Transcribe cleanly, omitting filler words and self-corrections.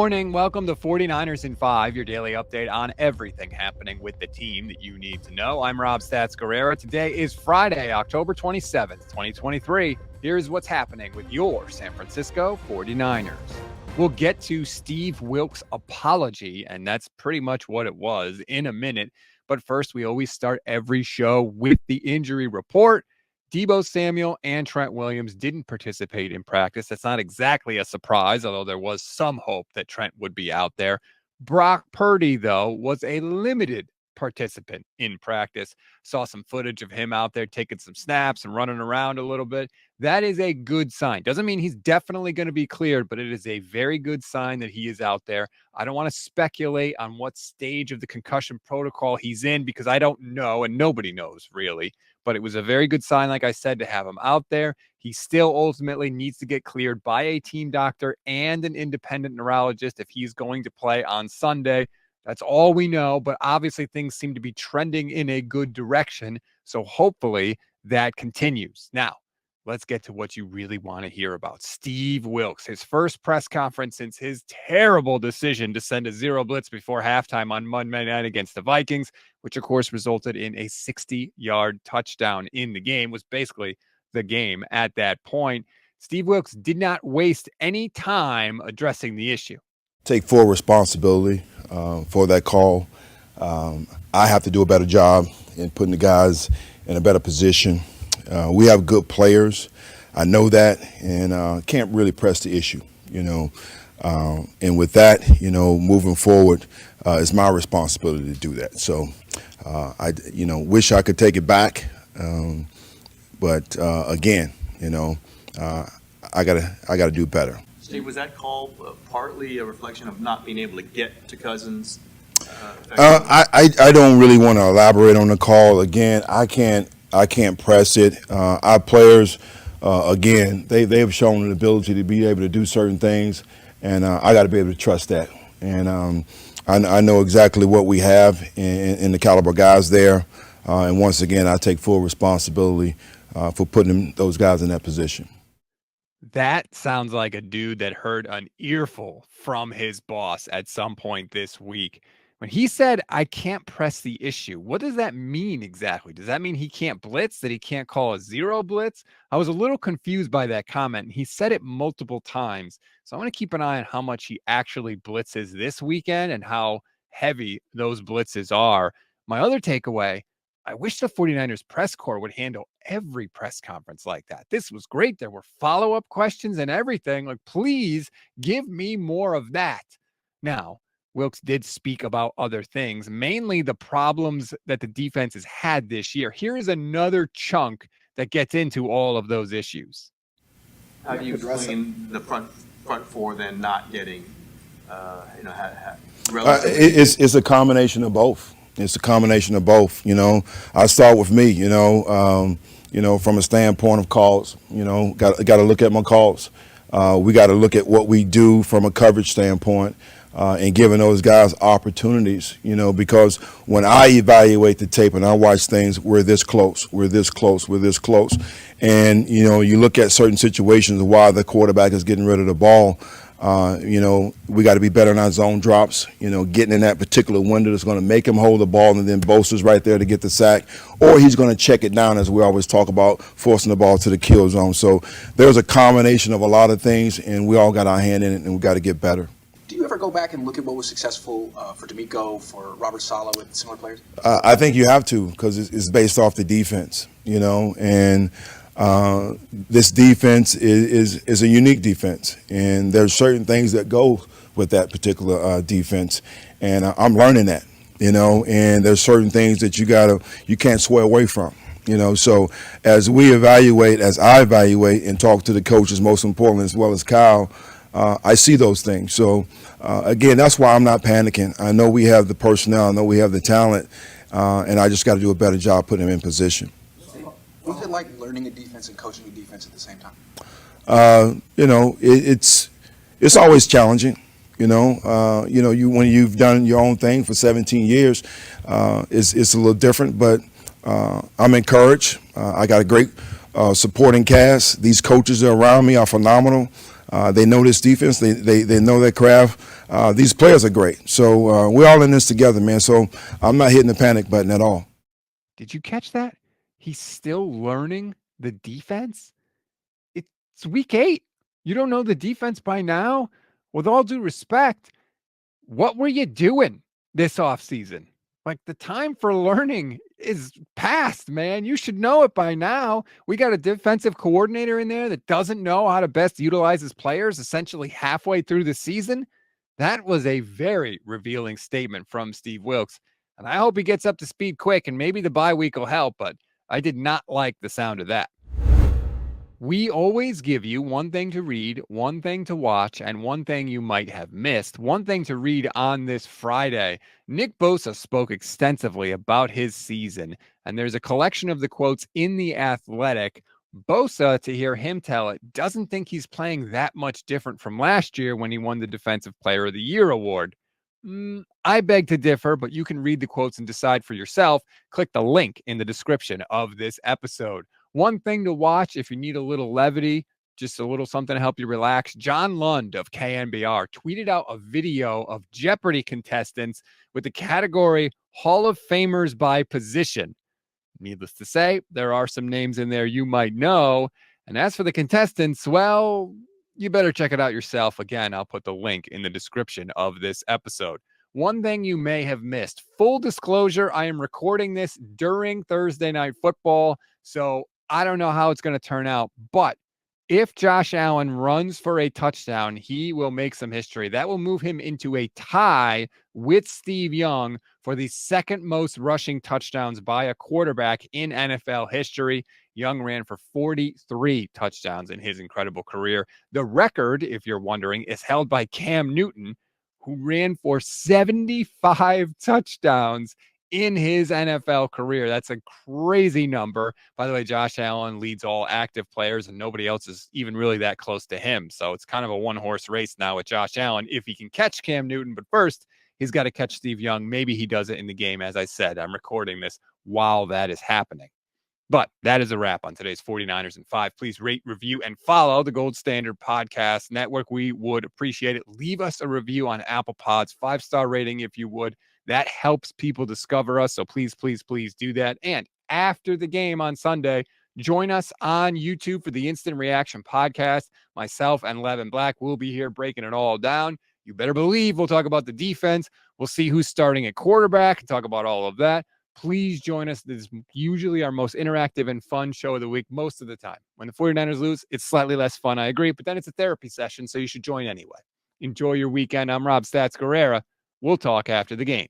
morning. Welcome to 49ers in 5, your daily update on everything happening with the team that you need to know. I'm Rob Stats Guerrera. Today is Friday, October 27th, 2023. Here's what's happening with your San Francisco 49ers. We'll get to Steve Wilks' apology, and that's pretty much what it was, in a minute. But first, we always start every show with the injury report. Deebo Samuel and Trent Williams didn't participate in practice. That's not exactly a surprise, although there was some hope that Trent would be out there. Brock Purdy, though, was a limited participant in practice. Saw some footage of him out there taking some snaps and running around a little bit. That is a good sign. Doesn't mean he's definitely going to be cleared, but it is a very good sign that he is out there. I don't want to speculate on what stage of the concussion protocol he's in because I don't know, and nobody knows really. But it was a very good sign, like I said, to have him out there. He still ultimately needs to get cleared by a team doctor and an independent neurologist if he's going to play on Sunday. That's all we know, but obviously things seem to be trending in a good direction. So hopefully that continues. Now, let's get to what you really want to hear about. Steve Wilks, his first press conference since his terrible decision to send a zero blitz before halftime on Monday night against the Vikings, which of course resulted in a 60-yard touchdown in the game, was basically the game at that point. Steve Wilks did not waste any time addressing the issue. Take full responsibility for that call. I have to do a better job in putting the guys in a better position. We have good players. I know that, and can't really press the issue, and with that, moving forward, it's my responsibility to do that. So I wish I could take it back. But again, I gotta do better. Steve, was that call partly a reflection of not being able to get to Cousins? I don't really want to elaborate on the call. Again, I can't press it. Our players, again, they have shown an ability to be able to do certain things, and I got to be able to trust that. And I know exactly what we have in the caliber guys there. And once again, I take full responsibility for putting those guys in that position. That sounds like a dude that heard an earful from his boss at some point this week. When he said, I can't press the issue, what does that mean exactly? Does that mean he can't blitz, that he can't call a zero blitz? I was a little confused by that comment. He said it multiple times. So I want to keep an eye on how much he actually blitzes this weekend and how heavy those blitzes are. My other takeaway, I wish the 49ers press corps would handle every press conference like that. This was great. There were follow-up questions and everything. Like, please give me more of that. Now, Wilks did speak about other things, mainly the problems that the defense has had this year. Here is another chunk that gets into all of those issues. How do you explain the front four then not getting, It's a combination of both. It's a combination of both. I start with me. From a standpoint of calls. Got to look at my calls. We got to look at what we do from a coverage standpoint. And giving those guys opportunities, because when I evaluate the tape and I watch things, we're this close. And, you look at certain situations while the quarterback is getting rid of the ball, we got to be better in our zone drops, getting in that particular window that's going to make him hold the ball and then Bosa's right there to get the sack, or he's going to check it down, as we always talk about, forcing the ball to the kill zone. So there's a combination of a lot of things, and we all got our hand in it, and we got to get better. Do you ever go back and look at what was successful for DeMeco, for Robert Saleh with similar players? I think you have to, because it's based off the defense, and this defense is a unique defense, and there's certain things that go with that particular defense, and I'm learning that, and there's certain things that you can't sway away from. So as I evaluate and talk to the coaches, most importantly, as well as Kyle, I see those things. So, again, that's why I'm not panicking. I know we have the personnel. I know we have the talent. And I just got to do a better job putting them in position. What's it like learning a defense and coaching a defense at the same time? It's always challenging. When you've done your own thing for 17 years, it's a little different. But I'm encouraged. I got a great supporting cast. These coaches that are around me are phenomenal. They know this defense. They know their craft. These players are great. So we're all in this together, man. So I'm not hitting the panic button at all. Did you catch that? He's still learning the defense? It's week 8. You don't know the defense by now? With all due respect, what were you doing this offseason? Like, the time for learning is past, man. You should know it by now. We got a defensive coordinator in there that doesn't know how to best utilize his players essentially halfway through the season. That was a very revealing statement from Steve Wilks. And I hope he gets up to speed quick, and maybe the bye week will help, but I did not like the sound of that. We always give you one thing to read, one thing to watch, and one thing you might have missed. One thing to read on this Friday. Nick Bosa spoke extensively about his season, and there's a collection of the quotes in The Athletic. Bosa, to hear him tell it, doesn't think he's playing that much different from last year when he won the Defensive Player of the Year award. I beg to differ, but you can read the quotes and decide for yourself. Click the link in the description of this episode. One thing to watch if you need a little levity, just a little something to help you relax. John Lund of KNBR tweeted out a video of Jeopardy contestants with the category Hall of Famers by position. Needless to say, there are some names in there you might know. And as for the contestants, well, you better check it out yourself. Again, I'll put the link in the description of this episode. One thing you may have missed. Full disclosure, I am recording this during Thursday Night Football, so I don't know how it's going to turn out, but if Josh Allen runs for a touchdown, he will make some history. That will move him into a tie with Steve Young for the second most rushing touchdowns by a quarterback in NFL history. Young ran for 43 touchdowns in his incredible career. The record, if you're wondering, is held by Cam Newton, who ran for 75 touchdowns in his NFL career. That's a crazy number. By the way, Josh Allen leads all active players, and nobody else is even really that close to him. So it's kind of a one-horse race now with Josh Allen if he can catch Cam Newton. But first, he's got to catch Steve Young. Maybe he does it in the game. As I said, I'm recording this while that is happening. But that is a wrap on today's 49ers in 5. Please rate, review, and follow the Gold Standard Podcast Network. We would appreciate it. Leave us a review on Apple Pods, 5-star rating if you would. That helps people discover us. So please, please, please do that. And after the game on Sunday, join us on YouTube for the Instant Reaction Podcast. Myself and Levin Black will be here breaking it all down. You better believe we'll talk about the defense. We'll see who's starting at quarterback and talk about all of that. Please join us. This is usually our most interactive and fun show of the week most of the time. When the 49ers lose, it's slightly less fun, I agree, but then it's a therapy session, so you should join anyway. Enjoy your weekend. I'm Rob Stats Guerrera. We'll talk after the game.